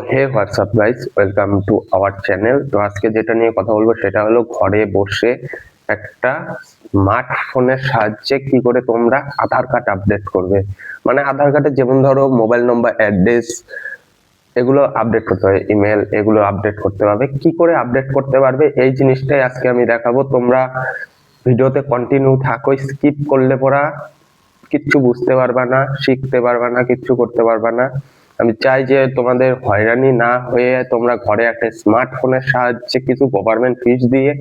Hey what's up guys, welcome to our channel. তো আজকে যেটা নিয়ে কথা বলবো সেটা হলো ঘরে বসে একটা স্মার্টফোনের সাহায্যে কি করে তোমরা আধার কার্ড আপডেট করবে। মানে আধার কার্ডে যেমন ধরো মোবাইল নম্বর, অ্যাড্রেস, এগুলো আপডেট করতে হবে, ইমেল, এগুলো আপডেট করতে হবে। কি করে আপডেট করতে পারবে এই জিনিসটাই আজকে আমি দেখাবো। তোমরা ভিডিওতে কন্টিনিউ থাকো, স্কিপ করলে পড়া কিচ্ছু বুঝতে পারবা না, শিখতে পারবা না, কিচ্ছু করতে পারবা না। আমি চাই যে তোমাদের হয়রানি না হয়ে তোমরা ঘরে একটা স্মার্টফোনের সাহায্যে কিছু গভর্নমেন্ট ফিস দিয়ে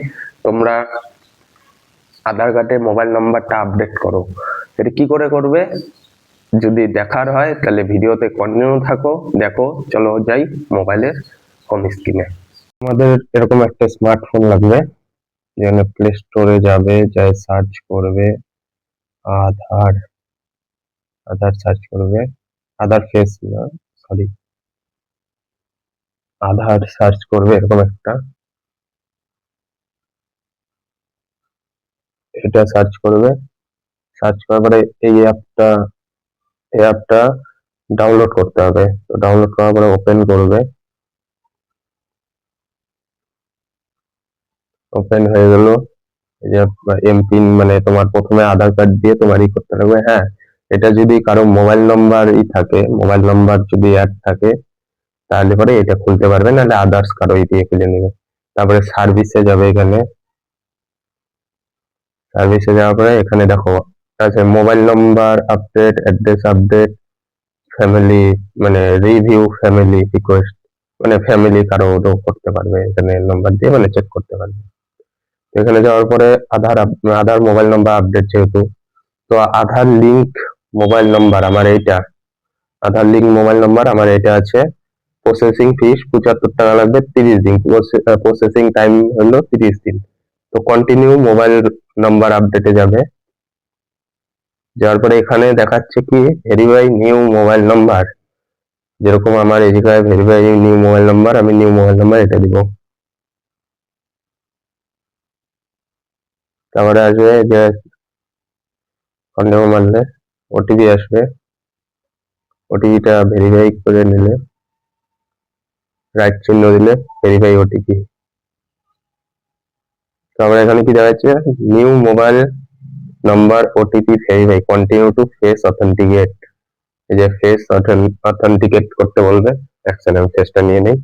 তোমরা আধার কার্ডে মোবাইল নাম্বারটা আপডেট করো। এটা কি করে করবে যদি দেখার হয় তাহলে ভিডিওতে কন্টিনিউ থাকো, দেখো। চলো যাই মোবাইলের হোম স্ক্রিনে। আমাদের এরকম একটা স্মার্টফোন লাগবে, যেখানে প্লে স্টোরে যাবে, যাই সার্চ করবে আধার, আধার সার্চ করবে, আধার ফেস না, সরি, আধার সার্চ করবে এরকম একটা, এটা সার্চ করবে। সার্চ করার পরে এই অ্যাপটা ডাউনলোড করতে হবে। তো ডাউনলোড করার পরে ওপেন করবে, ওপেন হয়ে গেল। এই যে এমপিন, মানে তোমার প্রথমে আধার কার্ড দিয়ে তোমার ই করতে হবে। হ্যাঁ, এটা যদি কারো মোবাইল নাম্বার থাকে, মোবাইল নাম্বার যদি অ্যাড থাকে তাহলে পরে এটা খুলতে পারবে, নাহলে আদার্স কারো দিয়ে খুলে নেবে। তারপরে সার্ভিসে যাবে, এখানে সার্ভিসে যাওয়ার পরে এখানে দেখো আছে mobile number update, address update, family, মানে রিভিউ ফ্যামিলি রিকোয়েস্ট, মানে ফ্যামিলি কারো করতে পারবে এখানে নাম্বার দিয়ে, মানে চেক করতে পারবে। এখানে যাওয়ার পরে আধার মোবাইল নাম্বার আপডেট, যেহেতু তো আধার লিঙ্ক মোবাইল নাম্বার আমার এইটা, আধার লিঙ্ক মোবাইল নাম্বার আমার এটা আছে। প্রসেসিং ফিস 75 টাকা লাগবে, 30 দিন প্রসেসিং টাইম হলো 30 দিন। তো কন্টিনিউ মোবাইল নাম্বার আপডেটে যাবে। যাওয়ার পরে এখানে দেখাচ্ছে কি ভেরিফাই নিউ মোবাইল নাম্বার, যেরকম আমার এই জায়গায় ভেরিফাই নিউ মোবাইল নাম্বার, আমি নিউ মোবাইল নাম্বার এটা দিব। তারপরে আসবে যে সন্দেহ মানলে ওটিপি আসবে, ওটিপিটা ভেরিফাই করে নিলে, রাইট চিহ্ন দিলে ভেরিফাই ওটিপি। তারপরে এখানে কি দেখাচ্ছে, new mobile number OTP verify, continue to face authenticate. এই যে ফেস অথেন্টিকেট করতে বলবে, এক সেকেন্ড আমি ফেসটা নিয়ে নেই।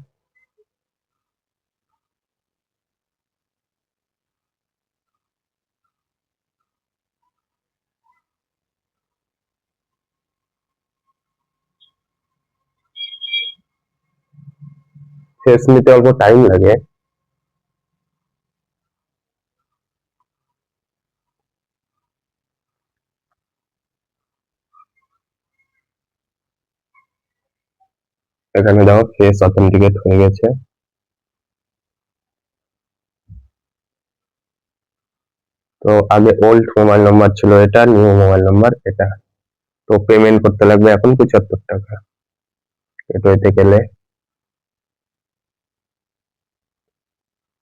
ফেস নিতে অল্প টাইম লাগে। এখানে দেখো ফেস অথেন্টিকেট হয়ে গেছে। তো আগে ওল্ড মোবাইল নাম্বার ছিল এটা, নিউ মোবাইল নাম্বার এটা। তো পেমেন্ট করতে লাগবে এখন 75 টাকা। এতে গেলে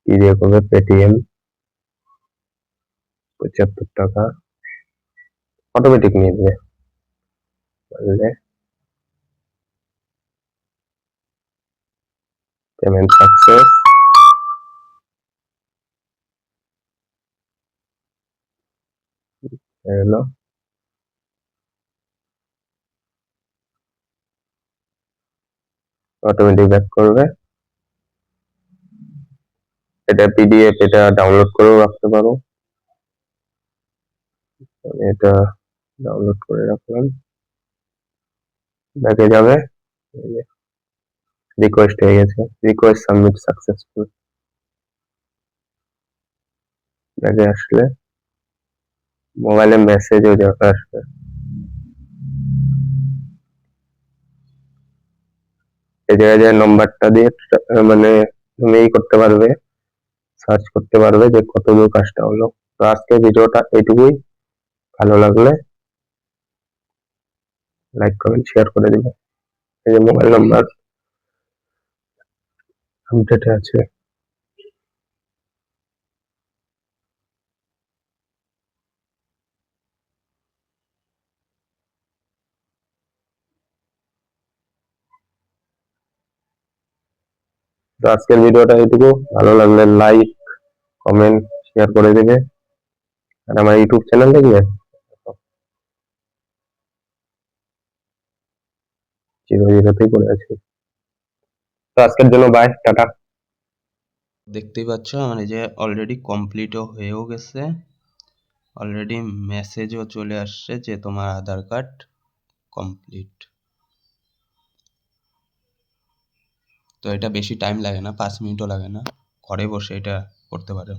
কি দিয়ে করবে, পেটিএম, 75 টাকা অটোমেটিক নিয়ে নেবে। বললে পেমেন্ট সাকসেস হলো। অটোমেটিক ব্যাক করবে। এটা পিডিএফ, এটা ডাউনলোড করেও রাখতে পারো। আমি এটা ডাউনলোড করে রাখলাম। ব্যাকে যাবে, রিকোয়েস্ট হয়ে গেছে, রিকোয়েস্ট সাবমিট সাকসেসফুল। ব্যাকে আসলে মোবাইলে মেসেজও আসবে। এই জায়গায় যে নম্বরটা দিয়ে মানে তুমি করতে পারবে, সার্চ করতে পারবে যে কতদূর কাজটা হলো। তো আজকে ভিডিওটা এইটুকুই। ভালো লাগলে লাইক কমেন্ট শেয়ার করে দিবে। এই যে মোবাইল নাম্বার আপডেটে আছে। তো আজকের ভিডিওটা এইটুকু, ভালো লাগলে লাইক, কমেন্ট, শেয়ার করে দেবে। আর আমার ইউটিউব চ্যানেল দেখবে, চিরবিরতি করে আছি। তো আজকের জন্য বাই, টাটা। দেখতেই পাচ্ছ আমার এই যে অলরেডি কমপ্লিটও হয়েও গেছে, অলরেডি মেসেজও চলে আসছে যে তোমার আধার কার্ড কমপ্লিট। তো এটা বেশি টাইম লাগে না, 5 মিনিটও লাগে না, ঘরে বসে এটা করতে পারো।